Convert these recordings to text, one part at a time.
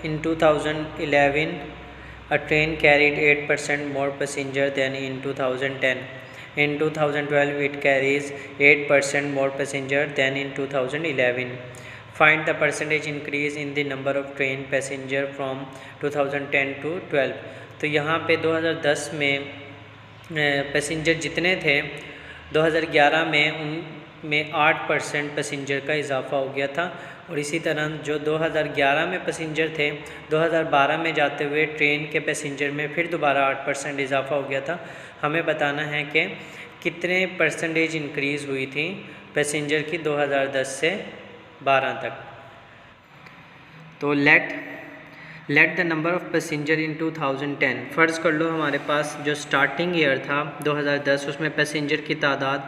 in 2011, a train carried 8% more passenger than in 2010. In 2012, it carries 8% more passenger than in 2011. Find the percentage increase in the number of train passenger from 2010 to 12. तो यहाँ पे 2010 में passenger जितने थे 2011 में उनमें 8% passenger का इजाफ़ा हो गया था। और इसी तरह जो 2011 में पैसेंजर थे 2012 में जाते हुए ट्रेन के पैसेंजर में फिर दोबारा 8% इजाफ़ा हो गया था। हमें बताना है कि कितने परसेंटेज इंक्रीज़ हुई थी पैसेंजर की 2010 से 12 तक। तो let the number of passenger in 2010। फ़र्ज़ कर लो हमारे पास जो स्टार्टिंग ईयर था 2010 उसमें पैसेंजर की तादाद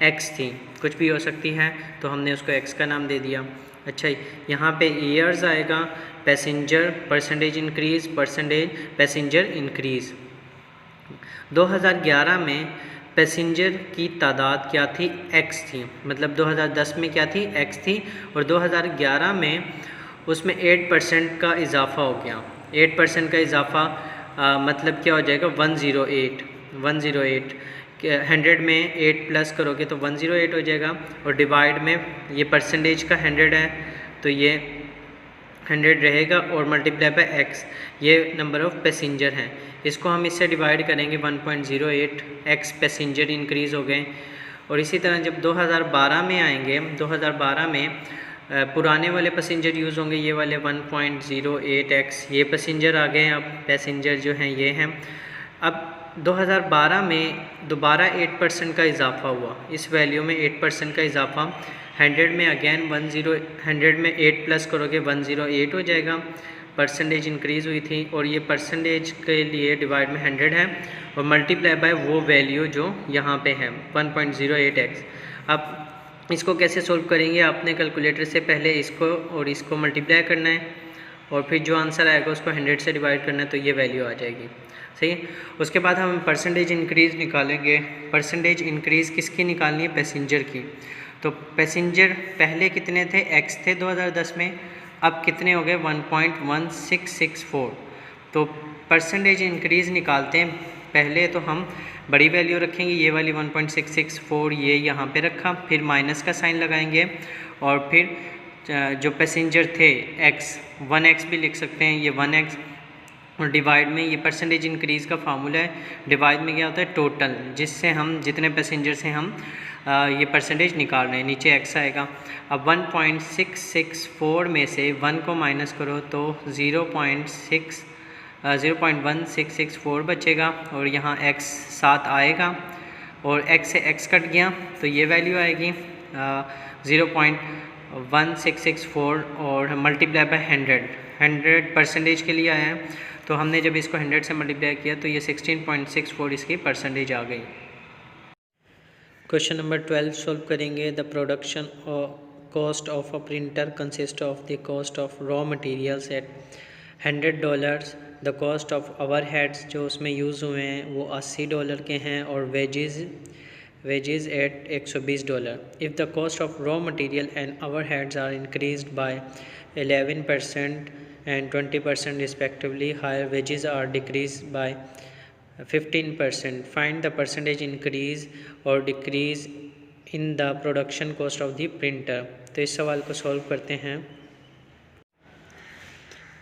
x थी, कुछ भी हो सकती है तो हमने उसको x का नाम दे दिया। अच्छा, यहाँ पे ईयर्स आएगा, passenger percentage increase, percentage passenger increase. 2011 में पैसेंजर की तादाद क्या थी? x थी, मतलब 2010 में क्या थी? x थी। और 2011 में उसमें 8% का इजाफ़ा हो गया। 8% का इजाफ़ा मतलब क्या हो जाएगा? 108 100 में 8 प्लस करोगे तो 108 हो जाएगा। और डिवाइड में ये परसेंटेज का 100 है तो ये 100 रहेगा और मल्टीप्लाई बाय x, ये नंबर ऑफ़ पैसेंजर हैं। इसको हम इससे डिवाइड करेंगे 1.08 x पैसेंजर इंक्रीज़ हो गए। और इसी तरह जब 2012 में आएंगे, 2012 में पुराने वाले पैसेंजर यूज़ होंगे, ये वाले 1.08x ये पैसेंजर आ गए। अब पैसेंजर जो हैं ये हैं। अब 2012 में दोबारा 8% का इजाफ़ा हुआ, इस वैल्यू में 8% का इजाफ़ा। 100 में अगेन 100 में 8 प्लस करोगे 108 हो जाएगा। परसेंटेज इंक्रीज़ हुई थी और ये परसेंटेज के लिए डिवाइड में 100 है और मल्टीप्लाई बाय वो वैल्यू जो यहाँ पे है 1.08x। अब इसको कैसे सोल्व करेंगे? आपने कैलकुलेटर से पहले इसको और इसको मल्टीप्लाई करना है और फिर जो आंसर आएगा उसको 100 से डिवाइड करना है तो ये वैल्यू आ जाएगी। सही है। उसके बाद हम परसेंटेज इंक्रीज़ निकालेंगे। परसेंटेज इंक्रीज़ किसकी निकालनी है? पैसेंजर की। तो पैसेंजर पहले कितने थे? x थे 2010 में, अब कितने हो गए? 1.1664। तो परसेंटेज इंक्रीज़ निकालते हैं। पहले तो हम बड़ी वैल्यू रखेंगे, ये वाली 1.664 ये यहाँ पे रखा, फिर माइनस का साइन लगाएंगे और फिर जो पैसेंजर थे x 1x भी लिख सकते हैं, ये 1x। और डिवाइड में ये परसेंटेज इंक्रीज़ का फार्मूला है, डिवाइड में क्या होता है? टोटल, जिससे हम जितने पैसेंजर से हम ये परसेंटेज निकाल रहे हैं, नीचे x आएगा। अब 1.664 में से 1 को माइनस करो तो 0.1664 बचेगा और यहाँ x 7 आएगा और x से x कट गया तो ये वैल्यू आएगी 0.1664 और मल्टीप्लाई बाय 100 परसेंटेज के लिए आया है। तो हमने जब इसको 100 से मल्टीप्लाई किया तो ये 16.64 इसकी परसेंटेज आ गई। क्वेश्चन नंबर 12 सॉल्व करेंगे। The production cost of a printer consist of the cost of raw materials at $100। The cost of overheads जो उसमें यूज़ हुए हैं वो $80 के हैं और wages at $120। If the cost of raw material and overheads are increased by 11% and 20% respectively, higher wages are decreased by 15%. Find the percentage increase or decrease in the production cost of the printer. तो इस सवाल को solve करते हैं।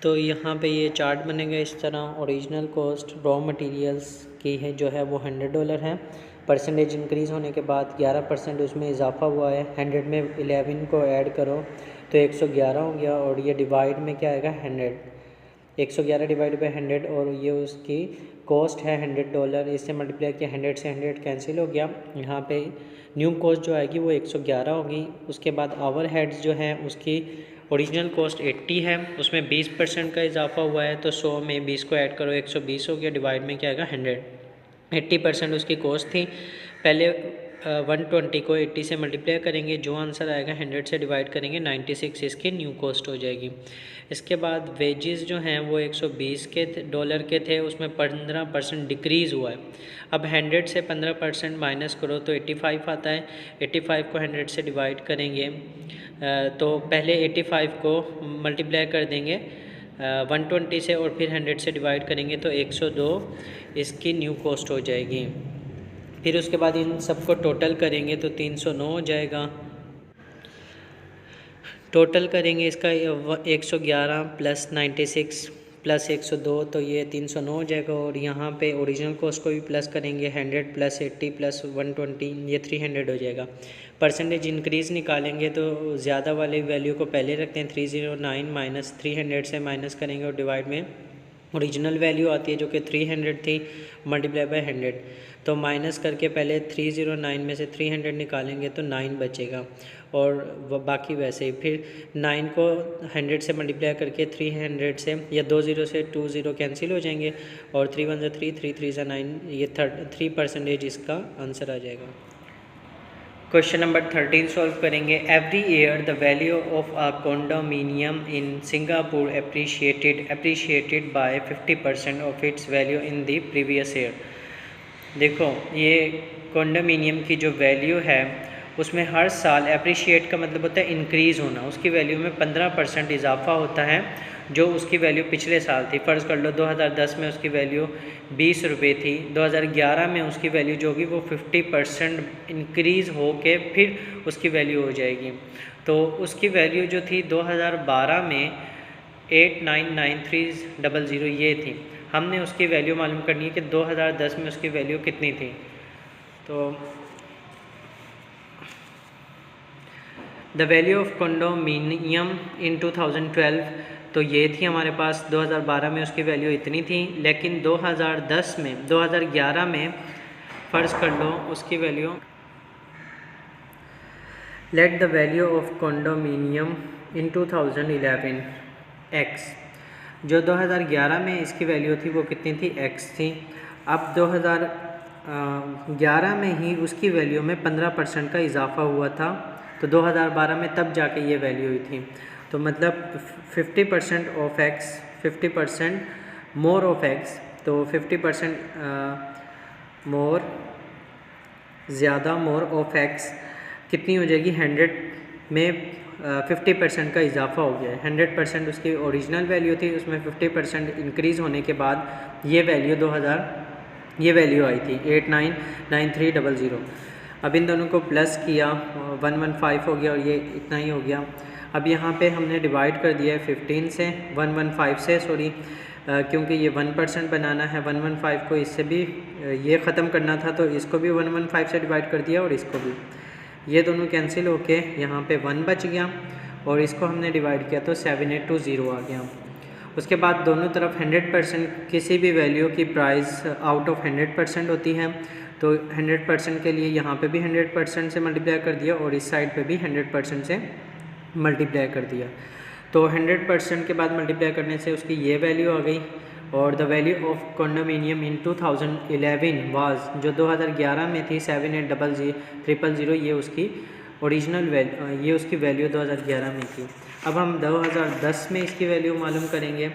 तो यहाँ पे ये चार्ट बनेगा इस तरह। ओरिजिनल कॉस्ट रॉ मटेरियल्स की है जो है वो $100 है। परसेंटेज इंक्रीज़ होने के बाद 11% उसमें इजाफा हुआ है। 100 में 11 को ऐड करो तो 111 हो गया और ये डिवाइड में क्या आएगा? 111 डिवाइड बाई 100 और ये उसकी कॉस्ट है $100। इससे मल्टीप्लाई किया 100 से 100 कैंसिल हो गया। यहाँ पे न्यू कॉस्ट जो आएगी वो 111 होगी। उसके बाद आवर हेड्स जो हैं उसकी ओरिजिनल कॉस्ट 80 है, उसमें 20% का इजाफा हुआ है तो 100 में 20 को ऐड करो 120 हो गया। डिवाइड में क्या आएगा? 100। 80% उसकी कॉस्ट थी। पहले 120 को 80 से मल्टीप्लाई करेंगे, जो आंसर आएगा 100 से डिवाइड करेंगे 96 इसकी न्यू कॉस्ट हो जाएगी। इसके बाद वेजेस जो हैं वो $120 के थे, उसमें 15% डिक्रीज़ हुआ है। अब 100 से 15% माइनस करो तो 85 आता है। 85 को 100 से डिवाइड करेंगे तो पहले 85 को मल्टीप्लाई कर देंगे 120 से और फिर 100 से डिवाइड करेंगे तो 102 इसकी न्यू कॉस्ट हो जाएगी। फिर उसके बाद इन सबको टोटल करेंगे तो 309 हो जाएगा। टोटल करेंगे इसका 111 प्लस 96 प्लस 102 तो ये 309 हो जाएगा। और यहाँ पे ओरिजिनल कॉस्ट को भी प्लस करेंगे 100 प्लस 80 प्लस 120 ये 300 हो जाएगा। परसेंटेज इंक्रीज़ निकालेंगे तो ज़्यादा वाले वैल्यू को पहले रखते हैं 309 माइनस 300 से माइनस करेंगे और डिवाइड में ओरिजिनल वैल्यू आती है जो कि 300 थी मल्टीप्लाई बाय 100 तो माइनस करके पहले 309 में से 300 निकालेंगे तो 9 बचेगा और बाकी वैसे ही फिर 9 को 100 से मल्टीप्लाई करके 300 से या 20 से 20 कैंसिल हो जाएंगे और 3 1 3 3 3 9 ये 3% इसका आंसर आ जाएगा। क्वेश्चन नंबर 13 सॉल्व करेंगे। Every year the value of a condominium in Singapore appreciated by 50% of its value in the previous year. देखो ये कॉन्डोमिनियम की जो वैल्यू है उसमें हर साल अप्रिशिएट का मतलब होता है इंक्रीज़ होना, उसकी वैल्यू में 15% इजाफा होता है जो उसकी वैल्यू पिछले साल थी। फ़र्ज़ कर लो 2010 में उसकी वैल्यू 20 रुपये थी, 2011 में उसकी वैल्यू जो होगी वो 50% इंक्रीज़ हो के फिर उसकी वैल्यू हो जाएगी। तो उसकी वैल्यू जो थी 2012 में 899300 ये थी। हमने उसकी वैल्यू मालूम करनी है कि 2010 में उसकी वैल्यू कितनी थी। तो द वैल्यू ऑफ कॉन्डोमिनियम इन 2012 तो ये थी हमारे पास। 2012 में उसकी वैल्यू इतनी थी, लेकिन 2011 में फ़र्ज़ कर लो उसकी value let the value of condominium in 2011 x. जो 2011 में इसकी वैल्यू थी वो कितनी थी, एक्स थी। अब 2011 में ही उसकी वैल्यू में 15% का इजाफा हुआ था, तो 2012 में तब जाके ये वैल्यू हुई थी। तो मतलब 50% of x 50% more of x, तो 50% मोर ज़्यादा मोर ऑफ एक्स कितनी हो जाएगी, 100 में 50% का इजाफा हो गया है। 100% उसकी ओरिजिनल वैल्यू थी, उसमें 50% इंक्रीज़ होने के बाद ये वैल्यू आई थी 899300। अब इन दोनों को प्लस किया 115 हो गया और ये इतना ही हो गया। अब यहाँ पे हमने डिवाइड कर दिया है 15 से 115 से क्योंकि ये 1% बनाना है 115 को इससे भी ये ख़त्म करना था, तो इसको भी 115 से डिवाइड कर दिया और इसको भी। ये दोनों कैंसिल होके यहाँ पे 1 बच गया और इसको हमने डिवाइड किया तो 7820 आ गया। उसके बाद दोनों तरफ 100% किसी भी वैल्यू की प्राइस आउट ऑफ 100% होती है, तो 100% के लिए यहाँ पे भी 100% से मल्टीप्लाई कर दिया और इस साइड पे भी 100% से मल्टीप्लाई कर दिया। तो 100% के बाद मल्टीप्लाई करने से उसकी ये वैल्यू आ गई। और the value of condominium in 2011 was, जो 2011 में थी 780000, ये उसकी ओरिजिनल वैल्यू, ये उसकी वैल्यू 2011 में थी। अब हम 2010 में इसकी वैल्यू मालूम करेंगे।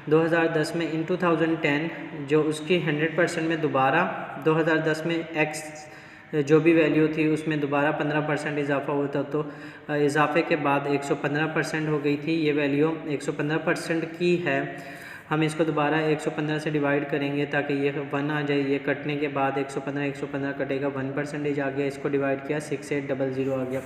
2010 में इन 2010 जो उसकी 100% में दोबारा 2010 में एक्स जो भी वैल्यू थी उसमें दोबारा 15% इजाफा हुआ था, तो इजाफे के बाद 115% हो गई थी। ये वैल्यू 115% की है। हम इसको दोबारा 115 से डिवाइड करेंगे ताकि ये 1 आ जाए। ये कटने के बाद 115 कटेगा, 1% आ गया। इसको डिवाइड किया 6800 आ गया।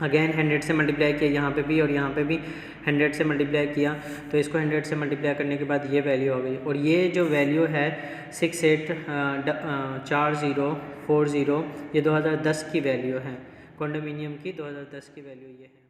अगेन 100 से मल्टीप्लाई किया यहाँ पे भी और यहाँ पे भी 100 से मल्टीप्लाई किया, तो इसको 100 से मल्टीप्लाई करने के बाद ये वैल्यू आ गई। और ये जो वैल्यू है 684040, ये 2010 की वैल्यू है, कॉन्डोमिनियम की 2010 की वैल्यू ये है।